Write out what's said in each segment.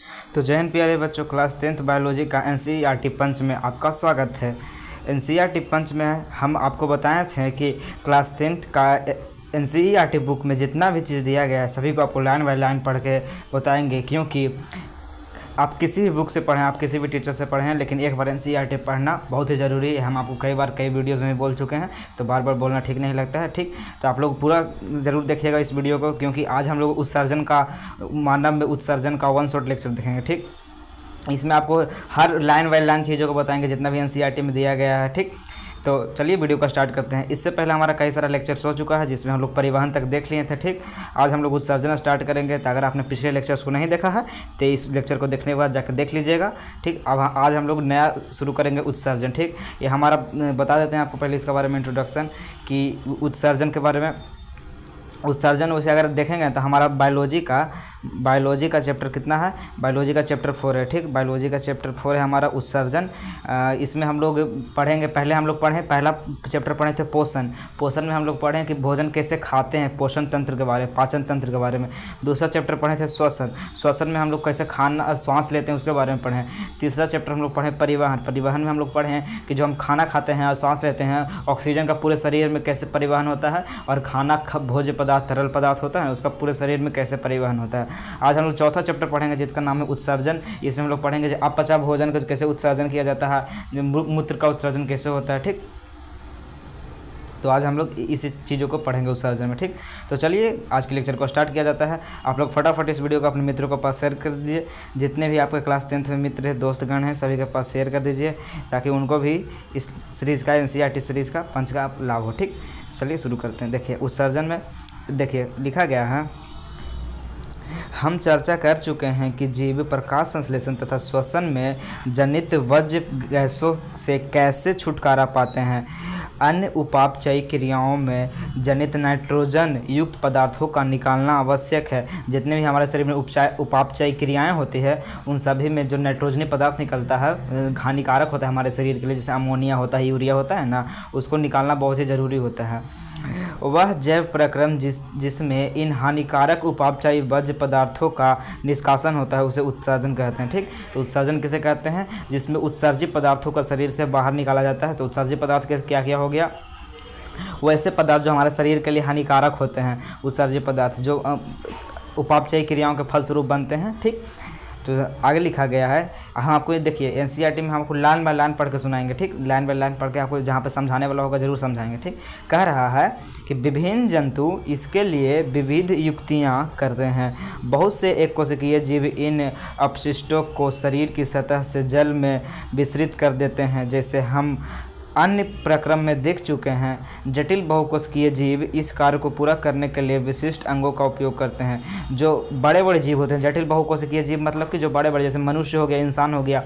तो जय हिंद प्यारे बच्चों, क्लास 10th बायोलॉजी का एनसीईआरटी पंच में आपका स्वागत है। एनसीईआरटी पंच में हम आपको बताए थे कि क्लास 10th का एनसीईआरटी बुक में जितना भी चीज़ दिया गया है सभी को आपको लाइन बाय लाइन पढ़ के बताएंगे, क्योंकि आप किसी भी बुक से पढ़ें, आप किसी भी टीचर से पढ़ें, लेकिन एक बार एनसीईआरटी पढ़ना बहुत ही ज़रूरी है। हम आपको कई बार कई वीडियोज़ में बोल चुके हैं, तो बार बार बोलना ठीक नहीं लगता है। ठीक, तो आप लोग पूरा ज़रूर देखिएगा इस वीडियो को, क्योंकि आज हम लोग उत्सर्जन का, मानव में उत्सर्जन का वन शॉट लेक्चर देखेंगे। ठीक, इसमें आपको हर लाइन बाय लाइन चीज़ों को बताएंगे जितना भी एनसीईआरटी में दिया गया है। ठीक, तो चलिए वीडियो का स्टार्ट करते हैं। इससे पहले हमारा कई सारा लेक्चर्स हो चुका है जिसमें हम लोग परिवहन तक देख लिए थे। ठीक, आज हम लोग उत्सर्जन स्टार्ट करेंगे। तो अगर आपने पिछले लेक्चर्स को नहीं देखा है तो इस लेक्चर को देखने के बाद जाकर देख लीजिएगा। ठीक, अब आज हम लोग नया शुरू करेंगे उत्सर्जन। ठीक, ये हमारा बता देते हैं आपको पहले इसके बारे में इंट्रोडक्शन कि उत्सर्जन के बारे में। उत्सर्जन वैसे अगर देखेंगे तो हमारा बायोलॉजी का चैप्टर कितना है, बायोलॉजी का चैप्टर 4 है। ठीक, बायोलॉजी का चैप्टर 4 है हमारा उत्सर्जन। इसमें हम लोग पढ़ेंगे, पहले हम लोग पढ़ें, पहला चैप्टर पढ़े थे पोषण। पोषण में हम लोग पढ़ें कि भोजन कैसे खाते हैं, पोषण तंत्र के बारे में, पाचन तंत्र के बारे में। दूसरा चैप्टर पढ़े थे श्वसन। श्वसन में हम लोग कैसे खाना सांस लेते हैं उसके बारे में पढ़ें। तीसरा चैप्टर हम लोग पढ़ें परिवहन। परिवहन में हम लोग पढ़ें कि जो हम खाना खाते हैं और सांस लेते हैं, ऑक्सीजन का पूरे शरीर में कैसे परिवहन होता है, और खाना भोज्य पदार्थ, तरल पदार्थ होता है, उसका पूरे शरीर में कैसे परिवहन होता है। आज हम लोग चौथा चैप्टर पढ़ेंगे जिसका नाम है उत्सर्जन। इसमें हम लोग पढ़ेंगे जो अपचा भोजन का कैसे उत्सर्जन किया जाता है, मूत्र का उत्सर्जन कैसे होता है। ठीक, तो आज हम लोग इस चीज़ों को पढ़ेंगे उत्सर्जन में। ठीक, तो चलिए आज के लेक्चर को स्टार्ट किया जाता है। आप लोग फटाफट इस वीडियो को अपने मित्रों के पास शेयर कर दीजिए। जितने भी आपके क्लास 10th में मित्र हैं, दोस्तगण हैं, सभी के पास शेयर कर दीजिए ताकि उनको भी इस सीरीज़ का, एनसीईआरटी सीरीज़ का पंच का लाभ हो। ठीक, चलिए शुरू करते हैं। देखिए उत्सर्जन में देखिए लिखा गया है, हम चर्चा कर चुके हैं कि जीव प्रकाश संश्लेषण तथा श्वसन में जनित वज्र गैसों से कैसे छुटकारा पाते हैं। अन्य उपापचयी क्रियाओं में जनित नाइट्रोजन युक्त पदार्थों का निकालना आवश्यक है। जितने भी हमारे शरीर में उपापचयी क्रियाएं होती है उन सभी में जो नाइट्रोजनी पदार्थ निकलता है हानिकारक होता है हमारे शरीर के लिए, जैसे अमोनिया होता है, यूरिया होता है ना, उसको निकालना बहुत ही ज़रूरी होता है। वह जैव प्रक्रम जिसमें इन हानिकारक उपापचयी वज्र पदार्थों का निष्कासन होता है उसे उत्सर्जन कहते हैं। ठीक, तो उत्सर्जन किसे कहते हैं, जिसमें उत्सर्जित पदार्थों का शरीर से बाहर निकाला जाता है। तो उत्सर्जित पदार्थ क्या क्या हो गया, वैसे पदार्थ जो हमारे शरीर के लिए हानिकारक होते हैं, उत्सर्जित पदार्थ जो उपापचयी क्रियाओं के फलस्वरूप बनते हैं। ठीक, तो आगे लिखा गया है, हम आपको ये देखिए एनसीईआरटी में हम आपको लाइन बाय लाइन पढ़ के सुनाएंगे। ठीक, लाइन बाय लाइन पढ़ के आपको जहाँ पे समझाने वाला होगा ज़रूर समझाएंगे। ठीक, कह रहा है कि विभिन्न जंतु इसके लिए विविध युक्तियाँ करते हैं। बहुत से एक कोशिकीय जीव इन अपशिष्टों को शरीर की सतह से जल में विसरित कर देते हैं। जैसे हम अन्य प्रक्रम में देख चुके हैं, जटिल बहुकोशिकीय जीव इस कार्य को पूरा करने के लिए विशिष्ट अंगों का उपयोग करते हैं। जो बड़े बड़े जीव होते हैं, जटिल बहुकोशिकीय जीव मतलब कि जो बड़े बड़े, जैसे मनुष्य हो गया, इंसान हो गया,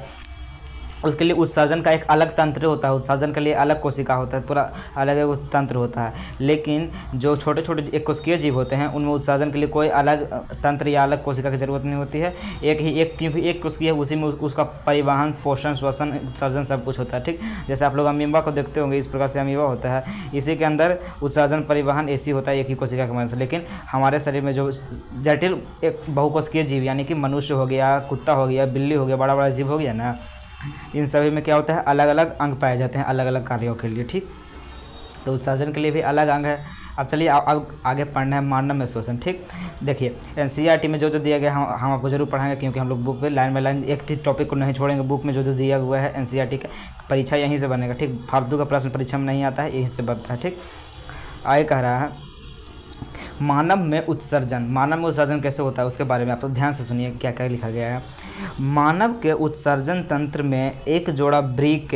उसके लिए उत्सर्जन का एक अलग तंत्र होता है। उत्सर्जन के लिए अलग कोशिका होता है, पूरा अलग एक तंत्र होता है। लेकिन जो छोटे छोटे एक कोशिकीय जीव होते हैं उनमें उत्सर्जन के लिए कोई अलग तंत्र या अलग कोशिका की जरूरत नहीं होती है। क्योंकि एक कोशिकीय है, उसी में उसका परिवहन, पोषण, श्वसन, उत्सर्जन सब कुछ होता है। ठीक, जैसे आप लोग अमीबा को देखते होंगे, इस प्रकार से अमीबा होता है, इसी के अंदर उत्सर्जन, परिवहन ऐसी होता है एक ही कोशिका की मदद से। लेकिन हमारे शरीर में जो जटिल एक बहुकोशिकीय जीव यानी कि मनुष्य हो गया, कुत्ता हो गया, बिल्ली हो गया, बड़ा बड़ा जीव हो गया ना, इन सभी में क्या होता है, अलग अलग अंग पाए जाते हैं अलग अलग कार्यों के लिए। ठीक, तो उत्सर्जन के लिए भी अलग अंग है। अब चलिए अब आगे पढ़ना है मानव में श्वसन। ठीक, देखिए एनसीईआरटी में जो जो दिया गया हम आपको जरूर पढ़ाएंगे, क्योंकि हम लोग बुक पे लाइन बाय लाइन एक भी टॉपिक को नहीं छोड़ेंगे। बुक में जो जो दिया हुआ है एनसीईआरटी का, परीक्षा यहीं से बनेगा। ठीक, फालतू का प्रश्न परीक्षा में नहीं आता है, यहीं से बनता है। ठीक, आगे कह रहा है मानव में उत्सर्जन कैसे होता है उसके बारे में आप तो ध्यान से सुनिए क्या क्या लिखा गया है। मानव के उत्सर्जन तंत्र में एक जोड़ा वृक्क,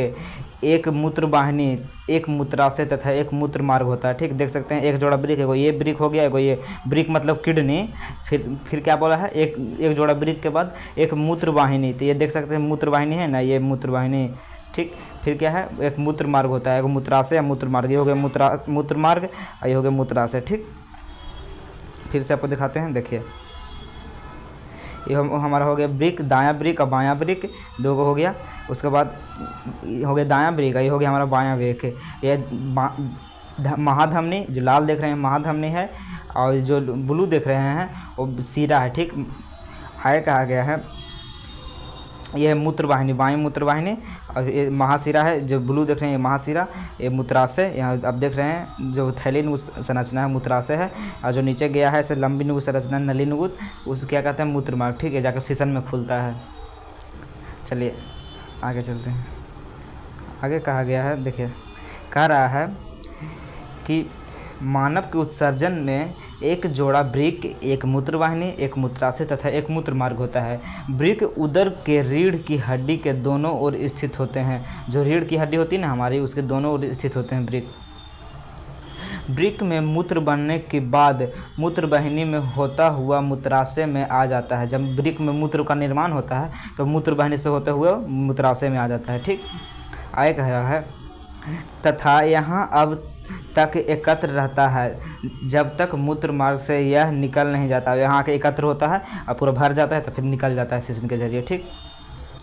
एक मूत्रवाहिनी, एक मूत्राशय तथा एक मूत्र मार्ग होता है। ठीक, देख सकते हैं एक जोड़ा वृक्क, एगो ये वृक्क हो गया, एगो ये वृक्क मतलब किडनी, फिर क्या बोला है, एक जोड़ा वृक्क के बाद एक मूत्रवाहिनी। तो ये देख सकते हैं मूत्रवाहिनी है ना, ये मूत्रवाहिनी। ठीक, फिर क्या है, एक मूत्र मार्ग होता है, एगो मूत्राशय या मूत्र मार्ग, ये हो गया मूत्र मार्ग, ये हो गया मूत्राशय। ठीक, फिर से आपको दिखाते हैं, देखिए ये हमारा हो गया वृक्क, दायां वृक्क और बायां वृक्क, दो को हो गया। उसके बाद हो गया दायां वृक्क, ये हो गया हमारा बायां वृक्क। ये महाधमनी जो लाल देख रहे हैं महाधमनी है, और जो ब्लू देख रहे हैं वो सीरा है। ठीक, आगे कहा गया है ये है मूत्र वाहिनी, बाएं मूत्र वाहिनी, और ये महाशिरा है, जो ब्लू देख रहे हैं ये महाशिरा, ये मूत्राशय, यहाँ आप देख रहे हैं जो थैली नुगुत संरचना है मूत्राशय है, और जो नीचे गया है इसे लंबी नुगुत संरचना नली नुगुत, उसको क्या कहते हैं मूत्र मार्ग, ठीक है, जाकर शीशन में खुलता है। चलिए आगे चलते हैं। आगे कहा गया है, देखिए कह रहा है कि मानव के उत्सर्जन में एक जोड़ा वृक्क, एक मूत्रवाहिनी, एक मूत्राशय तथा एक मूत्र मार्ग होता है। वृक्क उदर के रीढ़ की हड्डी के दोनों ओर स्थित होते हैं। जो रीढ़ की हड्डी होती है ना हमारी, उसके दोनों ओर स्थित होते हैं वृक्क। वृक्क में मूत्र बनने के बाद मूत्रवाहिनी में होता हुआ मूत्राशय में आ जाता है। जब वृक्क में मूत्र का निर्माण होता है तो मूत्रवाहिनी से होते हुए मूत्राशय में आ जाता है, ठीक। आगे कह रहा है तथा यहाँ अब तक एकत्र रहता है जब तक मूत्र मार्ग से यह निकल नहीं जाता। यहाँ आके एकत्र होता है और पूरा भर जाता है तो फिर निकल जाता है शीशन के जरिए, ठीक।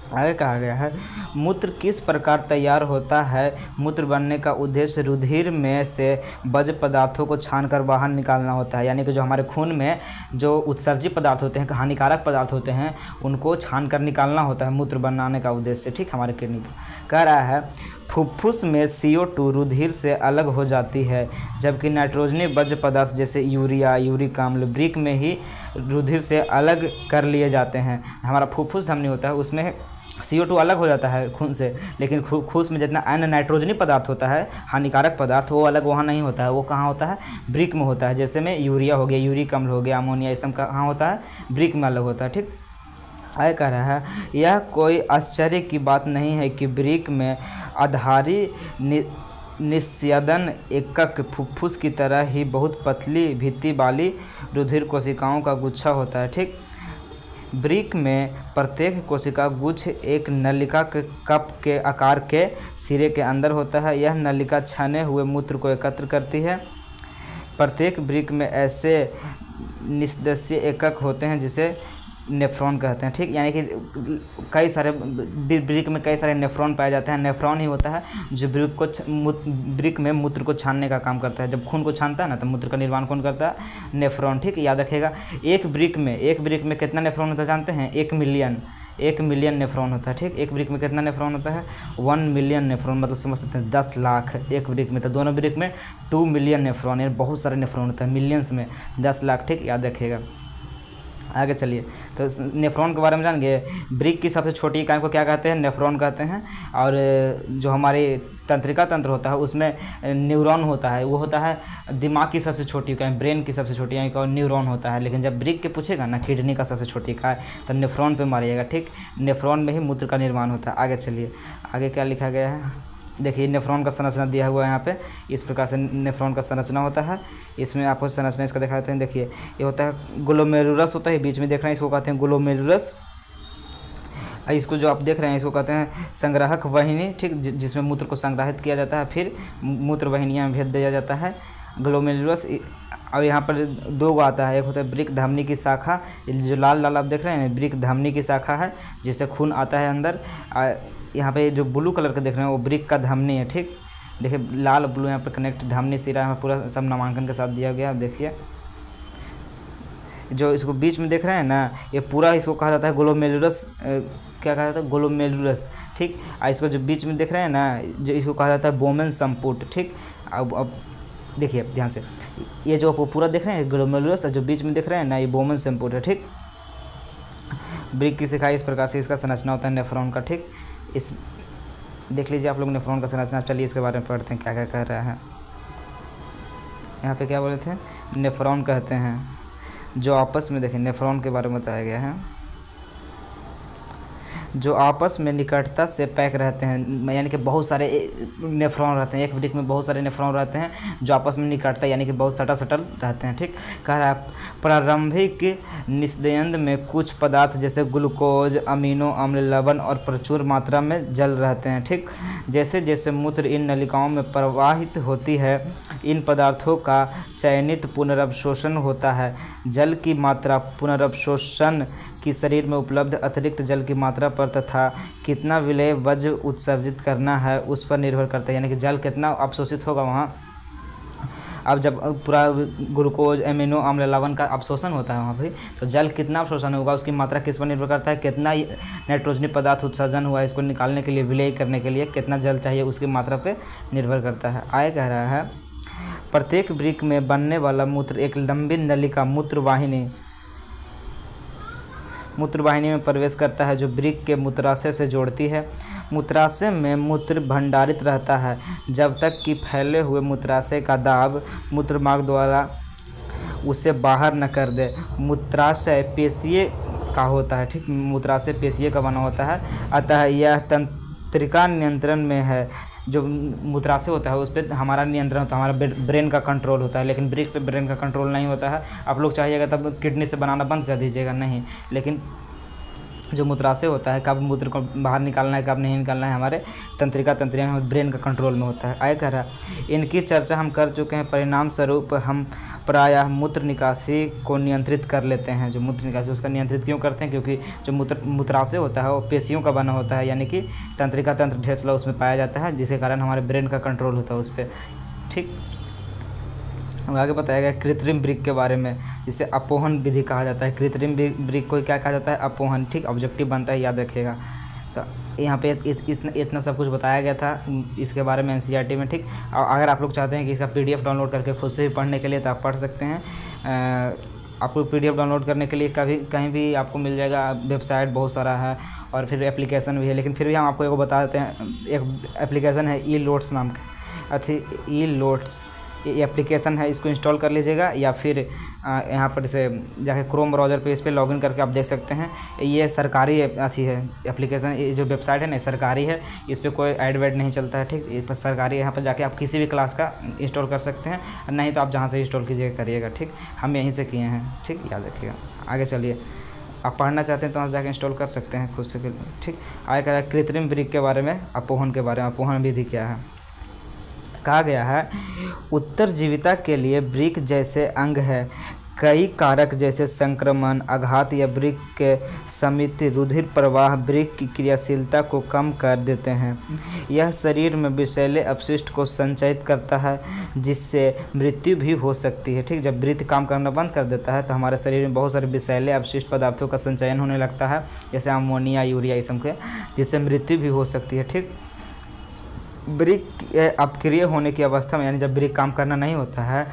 आगे कहा गया है मूत्र किस प्रकार तैयार होता है। मूत्र बनने का उद्देश्य रुधिर में से बज पदार्थों को छानकर बाहर निकालना होता है। यानी कि जो हमारे खून में जो उत्सर्जित पदार्थ होते हैं, हानिकारक पदार्थ होते हैं, उनको छान कर निकालना होता है मूत्र बनाने का उद्देश्य, ठीक। हमारे किडनी कह रहा है फुफ्फुस में CO2 रुधिर से अलग हो जाती है, जबकि नाइट्रोजनी बज्र पदार्थ जैसे यूरिया, यूरिक अम्ल वृक्क में ही रुधिर से अलग कर लिए जाते हैं। हमारा फुफ्फुस धमनी होता है उसमें CO2 अलग हो जाता है खून से, लेकिन फुफ्फुस में जितना अन्य नाइट्रोजनी पदार्थ होता है, हानिकारक पदार्थ, वो अलग वहाँ नहीं होता है। वो कहाँ होता है? वृक्क में होता है। जैसे में यूरिया हो गया, यूरिक अम्ल हो गया, अमोनिया, ये सब कहाँ होता है? वृक्क में अलग होता है, ठीक। आगे कह रहा है यह कोई आश्चर्य की बात नहीं है कि वृक्क में आधारी निस्यदन एकक फुफ्फुस की तरह ही बहुत पतली भित्ति वाली रुधिर कोशिकाओं का गुच्छा होता है, ठीक। वृक्क में प्रत्येक कोशिका गुच्छ एक नलिका के कप के आकार के सिरे के अंदर होता है। यह नलिका छने हुए मूत्र को एकत्र करती है। प्रत्येक वृक्क में ऐसे निस्दस्य एकक होते हैं जिसे नेफ्रॉन कहते हैं, ठीक। यानी कि कई सारे वृक्क में कई सारे नेफ्रॉन पाए जाते हैं। नेफ्रॉन ही होता है जो वृक्क में मूत्र को छानने का काम करता है। जब खून को छानता है ना, तो मूत्र का निर्माण कौन करता है? नेफ्रॉन, ठीक। याद रखिएगा एक वृक्क में कितना नेफ्रॉन होता है जानते हैं? 1 मिलियन नेफ्रॉन होता है, ठीक। एक वृक्क में कितना नेफ्रॉन होता है? 1 मिलियन नेफ्रॉन, मतलब समझ सकते हैं 10 लाख एक वृक्क में। तो दोनों वृक्क में 2 मिलियन नेफ्रॉन, यानी बहुत सारे नेफ्रॉन होता है, मिलियंस में 10 लाख, ठीक। याद रखिएगा। आगे चलिए, तो नेफ्रॉन के बारे में जान गए। वृक्क की सबसे छोटी इकाई को क्या कहते हैं? नेफ्रॉन कहते हैं। और जो हमारी तंत्रिका तंत्र होता है उसमें न्यूरॉन होता है, वो होता है दिमाग की सबसे छोटी इकाई, ब्रेन की सबसे छोटी इकाई न्यूरॉन होता है। लेकिन जब वृक्क के पूछेगा ना किडनी का सबसे छोटी इकाई, तो नेफ्रॉन पे मारिएगा, ठीक। नेफ्रॉन में ही मूत्र का निर्माण होता है। आगे चलिए, आगे क्या लिखा गया है देखिए। नेफ्रॉन का संरचना दिया हुआ है यहाँ पे, इस प्रकार से नेफ्रॉन का संरचना होता है। इसमें आपको संरचना इसका दिखाते हैं। देखिए ये होता है ग्लोमेरुलस होता है, बीच में देख रहे हैं, इसको कहते हैं ग्लोमेरुलस। इसको जो आप देख रहे हैं इसको कहते हैं संग्राहक वाहिनी, ठीक, जिसमें मूत्र को संग्रहित किया जाता है, फिर मूत्र वाहिनियाँ में भेज दिया जाता है, ग्लोमेरुलस। और यहाँ पर 2 गो आता है, एक होता है वृक्क धमनी की शाखा, जो लाल लाल आप देख रहे हैं वृक्क धमनी की शाखा है, जिससे खून आता है अंदर। यहाँ पे जो ब्लू कलर का देख रहे हैं वो वृक्क का धमनी है, ठीक। देखिए लाल ब्लू यहाँ पर कनेक्ट धमनी सिरा है, पूरा सब नामांकन के साथ दिया गया। देखिए जो इसको बीच में देख रहे हैं ना, ये पूरा इसको कहा जाता है ग्लोमेरुलस। क्या कहा जाता है? ग्लोमेरुलस, ठीक। और इसको जो बीच में देख रहे हैं ना, जो इसको कहा जाता है बोमेन संपुट, ठीक। अब देखिए ध्यान से, ये जो पूरा देख रहे हैं ग्लोमेरुलस, जो बीच में देख रहे हैं ना, ये बोमेन संपुट है, ठीक। वृक्क की शाखा इस प्रकार से इसका संरचना होता है नेफ्रॉन का, ठीक। इस देख लीजिए आप लोग नेफ्रॉन का संरचना। चलिए इसके बारे में पढ़ते हैं क्या क्या कह रहा है। यहाँ पे क्या बोले थे? नेफ्रॉन कहते हैं जो आपस में, देखिए नेफ्रॉन के बारे में बताया गया है, जो आपस में निकटता से पैक रहते हैं। यानी कि बहुत सारे नेफ्रॉन रहते हैं, एक वृक्क में बहुत सारे नेफ्रॉन रहते हैं जो आपस में निकटता यानी कि बहुत सटल रहते हैं, ठीक। कह रहा है प्रारंभिक निस्यंद में कुछ पदार्थ जैसे ग्लूकोज, अमीनो अम्ल, लवण और प्रचुर मात्रा में जल रहते हैं, ठीक। जैसे जैसे मूत्र इन नलिकाओं में प्रवाहित होती है, इन पदार्थों का चयनित पुनर्अवशोषण होता है। जल की मात्रा पुनर्अवशोषण की शरीर में उपलब्ध अतिरिक्त जल की मात्रा पर तथा कितना विलेय वज्र उत्सर्जित करना है उस पर निर्भर करता है। यानी कि जल कितना अवशोषित होगा वहाँ, अब जब पूरा ग्लूकोज एमिनो अम्ल लवण का अवशोषण होता है वहाँ पर, तो जल कितना अवशोषण होगा उसकी मात्रा किस पर निर्भर करता है, कितना नाइट्रोजनी पदार्थ उत्सर्जन हुआ है इसको निकालने के लिए, विलय करने के लिए कितना जल चाहिए उसकी मात्रा पर निर्भर करता है। आगे कह रहा है प्रत्येक वृक्क में बनने वाला मूत्र एक लंबी नलिका मूत्रवाहिनी में प्रवेश करता है जो वृक्क के मूत्राशय से जोड़ती है। मूत्राशय में मूत्र भंडारित रहता है जब तक कि फैले हुए मूत्राशय का दाब मूत्रमार्ग द्वारा उसे बाहर न कर दे। मूत्राशय पेशीय का होता है, ठीक, मूत्राशय पेशीय का बना होता है, अतः यह तंत्रिका नियंत्रण में है। जो मूत्राशय होता है उस पर हमारा नियंत्रण होता है, हमारा ब्रेन का कंट्रोल होता है, लेकिन वृक्क पे ब्रेन का कंट्रोल नहीं होता है। आप लोग चाहिएगा तब किडनी से बनाना बंद कर दीजिएगा, नहीं, लेकिन जो मूत्राशय होता है कब मूत्र को बाहर निकालना है कब नहीं निकालना है हमारे तंत्रिका ब्रेन का कंट्रोल में होता है। आगे कह रहा है इनकी चर्चा हम कर चुके हैं, परिणाम स्वरूप हम प्रायः मूत्र निकासी को नियंत्रित कर लेते हैं। जो मूत्र निकासी उसका नियंत्रित क्यों करते हैं, क्योंकि जो मूत्राशय होता है वो पेशियों का बना होता है, यानी कि तंत्रिका तंत्र ढेर सारा उसमें पाया जाता है, जिसके कारण हमारे ब्रेन का कंट्रोल होता है उस पर, ठीक। आगे बताया गया कृत्रिम वृक्क के बारे में, जिसे अपोहन विधि कहा जाता है। कृत्रिम वृक्क को क्या कहा जाता है, अपोहन, ठीक, ऑब्जेक्टिव बनता है, याद रखिएगा। तो यहाँ पे इतना सब कुछ बताया गया था इसके बारे में एनसीईआरटी में, ठीक। अगर आप लोग चाहते हैं कि इसका पीडीएफ डाउनलोड करके खुद से भी पढ़ने के लिए तो आप पढ़ सकते हैं। आपको पीडीएफ डाउनलोड करने के लिए कहीं भी आपको मिल जाएगा, वेबसाइट बहुत सारा है और फिर एप्लीकेशन भी है, लेकिन फिर भी हम आपको एक बता देते हैं। एक एप्लीकेशन है ई-लोट्स नाम का, ई-लोट्स ये एप्लीकेशन है, इसको इंस्टॉल कर लीजिएगा, या फिर यहाँ पर से जाके क्रोम ब्राउज़र पे इस पर लॉगिन करके आप देख सकते हैं। ये सरकारी है एप्लीकेशन, ये जो वेबसाइट है ना सरकारी है, इस पर कोई ऐड वेड नहीं चलता है, ठीक, ये पर सरकारी है। यहाँ पर जाके आप किसी भी क्लास का इंस्टॉल कर सकते हैं, नहीं तो आप जहाँ से इंस्टॉल कीजिएगा करिएगा, ठीक। हम यहीं से किए हैं, ठीक, याद रखिएगा। आगे चलिए, आप पढ़ना चाहते हैं तो वहाँ जाके इंस्टॉल कर सकते हैं खुद से, ठीक। आगे कह रहा है कृत्रिम वृक्क के बारे में, अपोहन के बारे में। अपोहन विधि क्या है, कहा गया है उत्तरजीविता के लिए वृक्क जैसे अंग है कई कारक जैसे संक्रमण, आघात या वृक्क के समित रुधिर प्रवाह वृक्क की क्रियाशीलता को कम कर देते हैं। यह शरीर में विषैले अपशिष्ट को संचयित करता है जिससे मृत्यु भी हो सकती है, ठीक। जब वृक्क काम करना बंद कर देता है तो हमारे शरीर में बहुत सारे विषैले अपशिष्ट पदार्थों का संचयन होने लगता है, जैसे अमोनिया, यूरिया, ये सब के, जिससे मृत्यु भी हो सकती है, ठीक। वृक्क अपक्रिय होने की अवस्था में, यानी जब वृक्क काम करना नहीं होता है,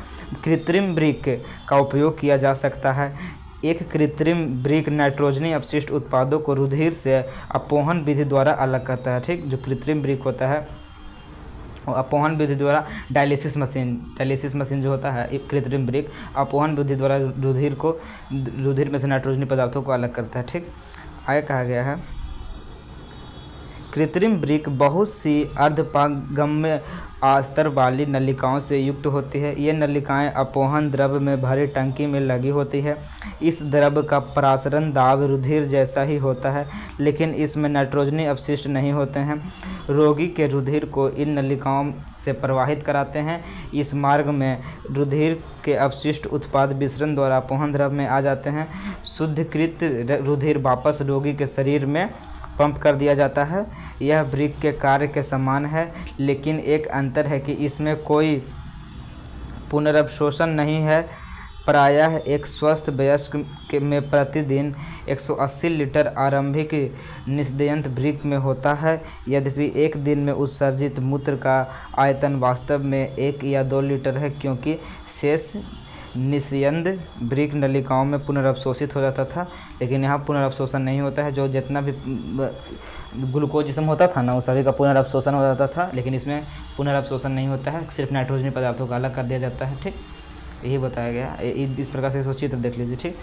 कृत्रिम वृक्क का उपयोग किया जा सकता है। एक कृत्रिम वृक्क नाइट्रोजनी अपशिष्ट उत्पादों को रुधिर से अपोहन विधि द्वारा अलग करता है, ठीक। जो कृत्रिम वृक्क होता है अपोहन विधि द्वारा डायलिसिस मशीन जो होता है, एक कृत्रिम वृक्क अपोहन विधि द्वारा रुधिर में से नाइट्रोजनी पदार्थों को अलग करता है, ठीक। आगे कहा गया है कृत्रिम वृक्क बहुत सी अर्धपारगम्य अस्तर वाली नलिकाओं से युक्त होती है। ये नलिकाएं अपोहन द्रव में भरी टंकी में लगी होती है। इस द्रव का प्रसारण दाब रुधिर जैसा ही होता है, लेकिन इसमें नाइट्रोजनी अपशिष्ट नहीं होते हैं। रोगी के रुधिर को इन नलिकाओं से प्रवाहित कराते हैं। इस मार्ग में रुधिर के अपशिष्ट उत्पाद विसरण द्वारा अपोहन द्रव में आ जाते हैं। शुद्धकृत रुधिर वापस रोगी के शरीर में पंप कर दिया जाता है। यह वृक्क के कार्य के समान है, लेकिन एक अंतर है कि इसमें कोई पुनर्अवशोषण नहीं है। प्रायः एक स्वस्थ वयस्क में प्रतिदिन 180 लीटर आरंभिक निस्यंत वृक्क में होता है। यद्यपि एक दिन में उत्सर्जित मूत्र का आयतन वास्तव में 1 या 2 लीटर है, क्योंकि शेष निस्यंद वृक्क नलिकाओं में पुनर्अवशोषित हो जाता था, लेकिन यहाँ पुनर्अवशोषण नहीं होता है। जो जितना भी ग्लूकोज जिसम होता था ना, वो सभी का पुनर्अवशोषण हो जाता था, लेकिन इसमें पुनर्अवशोषण नहीं होता है, सिर्फ नाइट्रोजनी पदार्थों का अलग कर दिया जाता है, ठीक। यही बताया गया। इस प्रकार से इसको चित्र देख लीजिए, ठीक।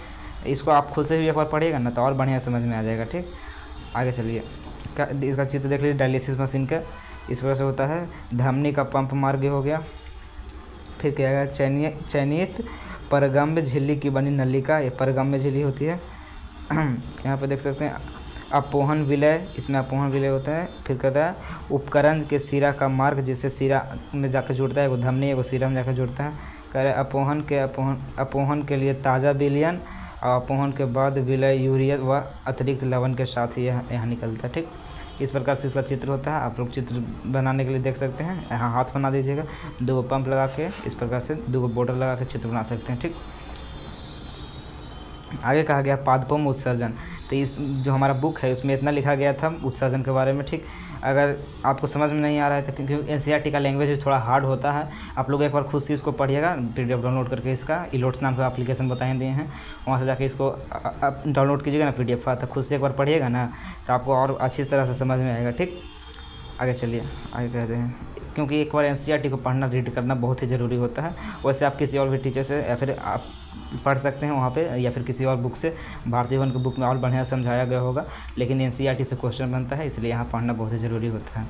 इसको आप खुद से भी एक बार पढ़िएगा ना तो और बढ़िया समझ में आ जाएगा, ठीक। आगे चलिए, इसका चित्र देख लीजिए डायलिसिस मशीन का। इस प्रकार से होता है। धमनी का पंप मार्ग हो गया। फिर क्या है, चयनित परगम्य झिल्ली की बनी नलिका, ये परगम्य झिल्ली होती है। यहाँ पर देख सकते हैं अपोहन विलय, इसमें अपोहन विलय होता है। फिर कहता है उपकरण के सिरा का मार्ग, जिससे सिरा में जाकर जुड़ता है, वो धमनी है वो सिरा में जाकर जुड़ता है। कह रहे अपोहन के लिए ताज़ा विलयन और अपोहन के बाद विलय यूरिया व अतिरिक्त लवण के साथ ही यहाँ निकलता है, ठीक। इस प्रकार से इसका चित्र होता है। आप लोग चित्र बनाने के लिए देख सकते हैं, यहाँ हाथ बना दीजिएगा, 2 पंप लगा के इस प्रकार से 2 बॉर्डर लगा के चित्र बना सकते हैं। ठीक, आगे कहा गया पादपों में उत्सर्जन। तो इस जो हमारा बुक है उसमें इतना लिखा गया था उत्सर्जन के बारे में। ठीक, अगर आपको समझ में नहीं आ रहा है तो क्योंकि एनसीईआरटी का लैंग्वेज भी थोड़ा हार्ड होता है, आप लोग एक बार खुद से इसको पढ़िएगा। पीडीएफ डाउनलोड करके इसका इलोट्स नाम का एप्लीकेशन बताए दिए हैं, वहाँ से जाके इसको डाउनलोड कीजिएगा ना पीडीएफ का, तो खुद से एक बार पढ़िएगा ना तो आपको और अच्छी तरह से समझ में आएगा। ठीक, आगे चलिए, आगे कहते हैं, क्योंकि एक बार एनसीईआरटी को पढ़ना रीड करना बहुत ही ज़रूरी होता है। वैसे आप किसी और भी टीचर से या फिर आप पढ़ सकते हैं वहाँ पे, या फिर किसी और बुक से, भारतीय वन की बुक में और बढ़िया समझाया गया होगा, लेकिन एनसीईआरटी से क्वेश्चन बनता है, इसलिए यहाँ पढ़ना बहुत ही ज़रूरी होता है।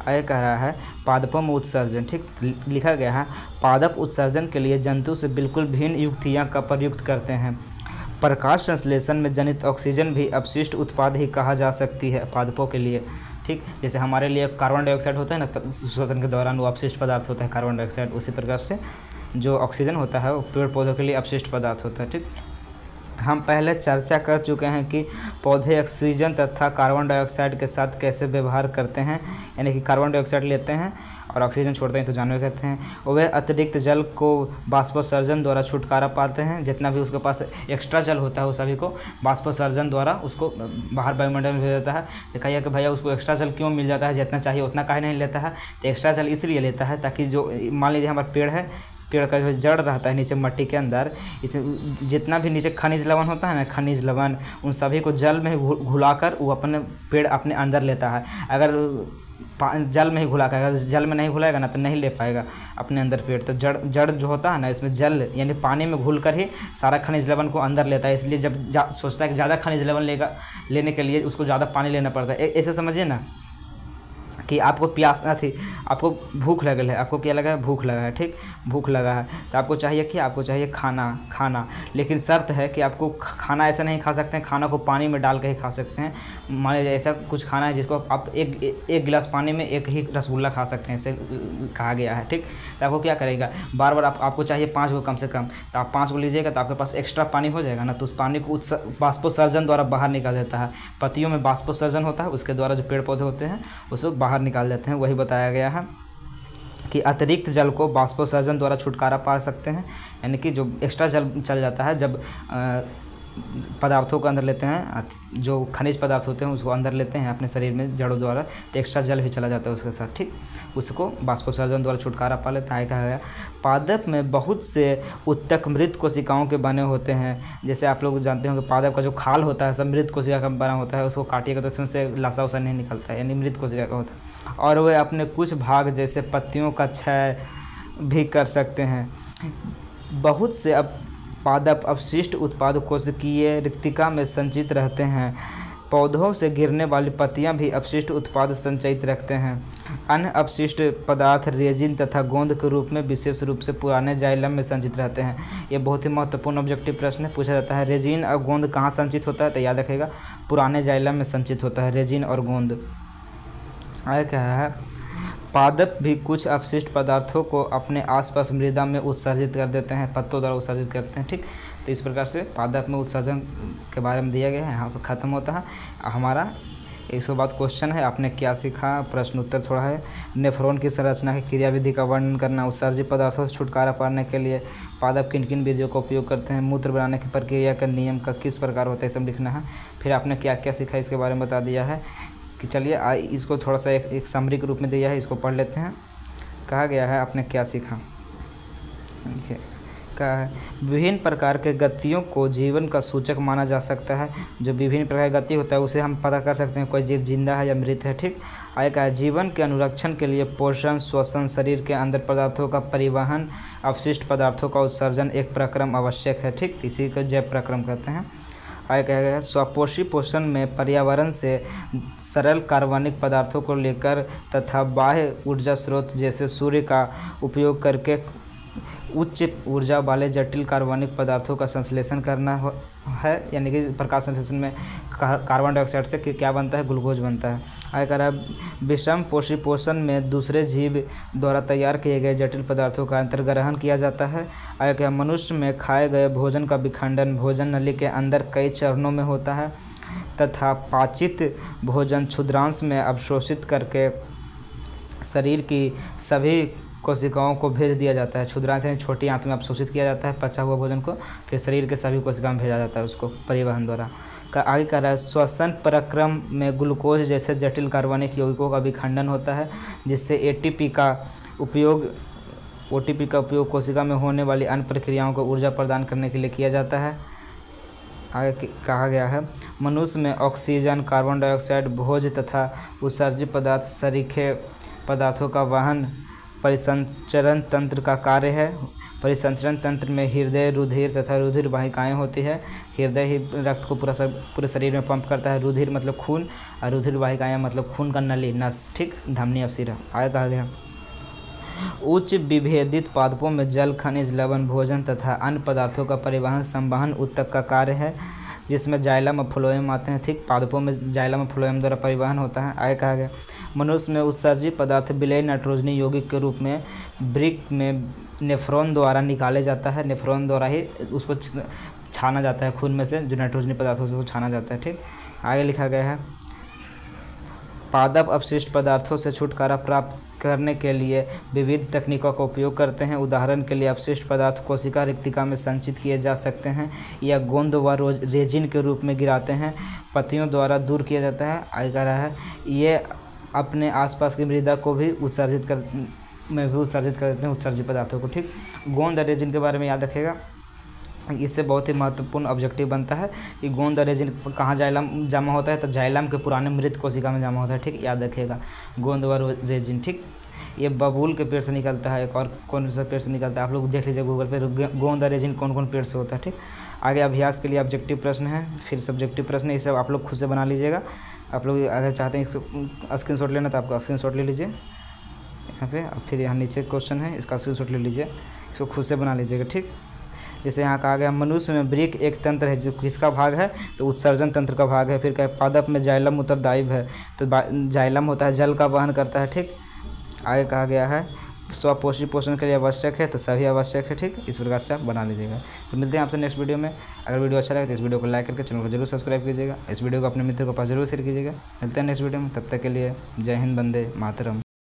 आगे कह रहा है पादपों में उत्सर्जन। ठीक, लिखा गया है पादप उत्सर्जन के लिए जंतु से बिल्कुल भिन्न युक्तियाँ का प्रयुक्त करते हैं। प्रकाश संश्लेषण में जनित ऑक्सीजन भी अपशिष्ट उत्पाद ही कहा जा सकती है पादपों के लिए। ठीक, जैसे हमारे लिए कार्बन डाइऑक्साइड होता है ना, श्वसन के दौरान वो अपशिष्ट पदार्थ होता है कार्बन डाइऑक्साइड, उसी प्रकार से जो ऑक्सीजन होता है वो पेड़ पौधों के लिए अपशिष्ट पदार्थ होता है। ठीक, हम पहले चर्चा कर चुके हैं कि पौधे ऑक्सीजन तथा कार्बन डाइऑक्साइड के साथ कैसे व्यवहार करते हैं, यानी कि कार्बन डाइऑक्साइड लेते हैं और ऑक्सीजन छोड़ते हैं तो जानवर करते हैं। वे अतिरिक्त जल को बाष्पोत्सर्जन द्वारा छुटकारा पाते हैं, जितना भी उसके पास एक्स्ट्रा जल होता है वो सभी को बाष्पोत्सर्जन द्वारा उसको बाहर वायुमंडल में भेज देता है। दिखाइए कि भैया उसको एक्स्ट्रा जल क्यों मिल जाता है, जितना चाहिए उतना काहे नहीं लेता है, तो एक्स्ट्रा जल इसलिए लेता है ताकि जो मान लीजिए हमारा पेड़ है, पेड़ का जो जड़ रहता है नीचे मट्टी के अंदर, इसे जितना भी नीचे खनिज लवण होता है ना, खनिज लवण, उन सभी को जल में घुलाकर वो अपने पेड़ अपने अंदर लेता है। अगर जल में ही घुला कर, अगर जल में नहीं घुलाएगा ना तो नहीं ले पाएगा अपने अंदर पेड़। तो जड़ जो होता है ना, इसमें जल यानी पानी में घुल कर ही सारा खनिज लवण को अंदर लेता है, इसलिए जब सोचता है कि ज़्यादा खनिज लवण लेने के लिए उसको ज़्यादा पानी लेना पड़ता है। ऐसे समझिए ना कि आपको प्यास ना थी, आपको भूख लगल है, आपको क्या लगा है, भूख लगा है। ठीक, भूख लगा है तो आपको चाहिए कि आपको चाहिए खाना, लेकिन शर्त है कि आपको खाना ऐसा नहीं खा सकते हैं, खाना को पानी में डाल के ही खा सकते हैं। मान लीजिए ऐसा कुछ खाना है जिसको आप एक गिलास पानी में एक ही रसगुल्ला खा सकते हैं, ऐसे कहा गया है। ठीक, तो आपको क्या करेगा, बार बार आपको चाहिए 5 गो कम से कम, तो आप 5 गो लीजिएगा तो आपके पास एक्स्ट्रा पानी हो जाएगा ना, तो उस पानी को बाष्पोत्सर्जन द्वारा बाहर निकाल देता है। पत्तियों में बाष्पोत्सर्जन होता है, उसके द्वारा जो पेड़ पौधे होते हैं उसको बाहर निकाल देते हैं। वही बताया गया है कि अतिरिक्त जल को बाष्पोत्सर्जन द्वारा छुटकारा पा सकते हैं, यानी कि जो एक्स्ट्रा जल चल जाता है जब पदार्थों को अंदर लेते हैं, जो खनिज पदार्थ होते हैं उसको अंदर लेते हैं अपने शरीर में जड़ों द्वारा, तो एक्स्ट्रा जल भी चला जाता है उसके साथ। ठीक, उसको बाष्पोत्सर्जन द्वारा छुटकारा पा लेता है। कहा गया पादप में बहुत से उत्तक मृत कोशिकाओं के बने होते हैं। जैसे आप लोग जानते होंगे पादप का जो खाल होता है सब मृत कोशिका का बना होता है, उसको काटिएगा तो उसमें से लासा उसा नहीं निकलता है, यानी मृत कोशिका का होता है। और वे अपने कुछ भाग जैसे पत्तियों का क्षय भी कर सकते हैं। बहुत से पादप अपशिष्ट उत्पाद कोशिकीय रिक्तिका में संचित रहते हैं। पौधों से गिरने वाली पत्तियां भी अपशिष्ट उत्पाद संचयित रखते हैं। अन्य अपशिष्ट पदार्थ रेजिन तथा गोंद के रूप में विशेष रूप से पुराने जाइलम में संचित रहते हैं। ये बहुत ही महत्वपूर्ण ऑब्जेक्टिव प्रश्न है, पूछा जाता है रेजिन और गोंद कहाँ संचित होता है, तो याद रखिएगा पुराने जाइलम में संचित होता है रेजिन और गोंद। आगे क्या है, पादप भी कुछ अपशिष्ट पदार्थों को अपने आसपास मृदा में उत्सर्जित कर देते हैं, पत्तों द्वारा उत्सर्जित करते हैं। ठीक, तो इस प्रकार से पादप में उत्सर्जन के बारे में दिया गया है, यहाँ पर ख़त्म होता है हमारा। इसके बाद क्वेश्चन है आपने क्या सीखा, प्रश्न उत्तर थोड़ा है। नेफ्रॉन की संरचना की क्रियाविधि का वर्णन करना, उत्सर्जित पदार्थों से छुटकारा पाने के लिए पादप किन किन विधियों का उपयोग करते हैं, मूत्र बनाने की प्रक्रिया का नियम का किस प्रकार होता है, सब लिखना है। फिर आपने क्या क्या सीखा इसके बारे में बता दिया है। कि चलिए इसको थोड़ा सा एक समरी के रूप में दिया है, इसको पढ़ लेते हैं। कहा गया है आपने क्या सीखा, कहा है विभिन्न प्रकार के गतियों को जीवन का सूचक माना जा सकता है। जो विभिन्न प्रकार की गति होता है उसे हम पता कर सकते हैं कोई जीव जिंदा है या मृत है। ठीक, आगे कहा है जीवन के अनुरक्षण के लिए पोषण, श्वसन, शरीर के अंदर पदार्थों का परिवहन, अपशिष्ट पदार्थों का उत्सर्जन एक प्रक्रम आवश्यक है। ठीक, इसी को जैव प्रक्रम कहते हैं। आगे कहा गया स्वपोषी पोषण में पर्यावरण से सरल कार्बनिक पदार्थों को लेकर तथा बाह्य ऊर्जा स्रोत जैसे सूर्य का उपयोग करके उच्च ऊर्जा वाले जटिल कार्बनिक पदार्थों का संश्लेषण करना है, यानी कि प्रकाश संश्लेषण में कार्बन डाइऑक्साइड से क्या बनता है, ग्लूकोज बनता है। आगे कह रहा है विषम पोषी पोषण में दूसरे जीव द्वारा तैयार किए गए जटिल पदार्थों का अंतर्ग्रहण किया जाता है। आगे कहा मनुष्य में खाए गए भोजन का विखंडन भोजन नली के अंदर कई चरणों में होता है। तथा पाचित भोजन क्षुद्रांश में अवशोषित करके शरीर की सभी कोशिकाओं को भेज दिया जाता है। क्षुद्रांश यानी छोटी आंत में अवशोषित किया जाता है पचा हुआ भोजन को, फिर शरीर के सभी कोशिकाओं में भेजा जाता है उसको परिवहन द्वारा। आगे कह रहा है श्वसन प्रक्रम में ग्लूकोज जैसे जटिल कार्बनिक यौगिकों का विखंडन होता है, जिससे ओटीपी का उपयोग कोशिका में होने वाली अन्य प्रक्रियाओं को ऊर्जा प्रदान करने के लिए किया जाता है। आगे कहा गया है मनुष्य में ऑक्सीजन, कार्बन डाइऑक्साइड, भोज तथा उत्सर्जित पदार्थ सरीखे पदार्थों का वहन परिसंचरण तंत्र का कार्य है। परिसंचरण तंत्र में हृदय, रुधिर तथा रुधिर वाहिकाएँ होती है। हृदय ही रक्त को पूरे शरीर में पंप करता है। रुधिर मतलब खून, और रुधिर वाहिकाएँ मतलब खून का नली, नस, ठीक, धमनी और सिरा। आगे कहा गया उच्च विभेदित पादपों में जल, खनिज, लवण, भोजन तथा अन्य पदार्थों का परिवहन संवहन ऊतक का कार्य है, जिसमें जाइलम और फ्लोएम आते हैं। ठीक, पादपों में जाइलम और फ्लोएम द्वारा परिवहन होता है। आगे कहा गया मनुष्य में उत्सर्जित पदार्थ विलेय नाइट्रोजनी यौगिक के रूप में वृक्क में नेफ्रॉन द्वारा निकाले जाता है। नेफ्रॉन द्वारा ही उसको छाना जाता है खून में से, जो नाइट्रोजनी पदार्थ है उसको छाना जाता है। ठीक, आगे लिखा गया है पादप अपशिष्ट पदार्थों से छुटकारा प्राप्त करने के लिए विविध तकनीकों का उपयोग करते हैं। उदाहरण के लिए अपशिष्ट पदार्थ कोशिका रिक्तिका में संचित किए जा सकते हैं या गोंद व रेजिन के रूप में गिराते हैं पत्तियों द्वारा दूर किया जाता है। आगे कह रहा है ये अपने आसपास की मृदा को भी उत्सर्जित कर देते हैं उत्सर्जित पदार्थों को। ठीक, गोंद और रेजिन के बारे में याद रखिएगा, इससे बहुत ही महत्वपूर्ण ऑब्जेक्टिव बनता है कि गोंद और रेजिन कहाँ जाइलम जमा होता है, तो जाइलम के पुराने मृत कोशिका में जमा होता है। ठीक, याद रखिएगा गोंद और रेजिन। ठीक, ये बबूल के पेड़ से निकलता है, एक और कौन सा पेड़ से निकलता है आप लोग देख लीजिए गूगल पे, गोंद और रेजिन कौन कौन पेड़ से होता है। ठीक, आगे अभ्यास के लिए ऑब्जेक्टिव प्रश्न है, फिर सब्जेक्टिव प्रश्न है, ये सब आप लोग खुद से बना लीजिएगा। आप लोग अगर चाहते हैं इसको स्क्रीनशॉट लेना तो आपका स्क्रीनशॉट ले लीजिए यहाँ पे, फिर यहाँ नीचे क्वेश्चन है इसका स्क्रीनशॉट ले लीजिए, इसको खुद से बना लीजिएगा। ठीक, जैसे यहाँ कहा गया मनुष्य में वृक्क एक तंत्र है जो किसका भाग है, तो उत्सर्जन तंत्र का भाग है। फिर क्या पादप में जाइलम उत्तरदायी है, तो जाइलम होता है जल का वहन करता है। ठीक, आगे कहा गया है स्वपोषी पोषण के लिए आवश्यक है, तो सभी आवश्यक है। ठीक, इस प्रकार से आप बना लीजिएगा। तो मिलते हैं आपसे नेक्स्ट वीडियो में। अगर वीडियो अच्छा लगे तो इस वीडियो को लाइक करके चैनल को जरूर सब्सक्राइब कीजिएगा। इस वीडियो को अपने मित्रों के पास जरूर शेयर कीजिएगा। मिलते हैं नेक्स्ट वीडियो में, तब तक के लिए जय हिंद, वंदे मातरम।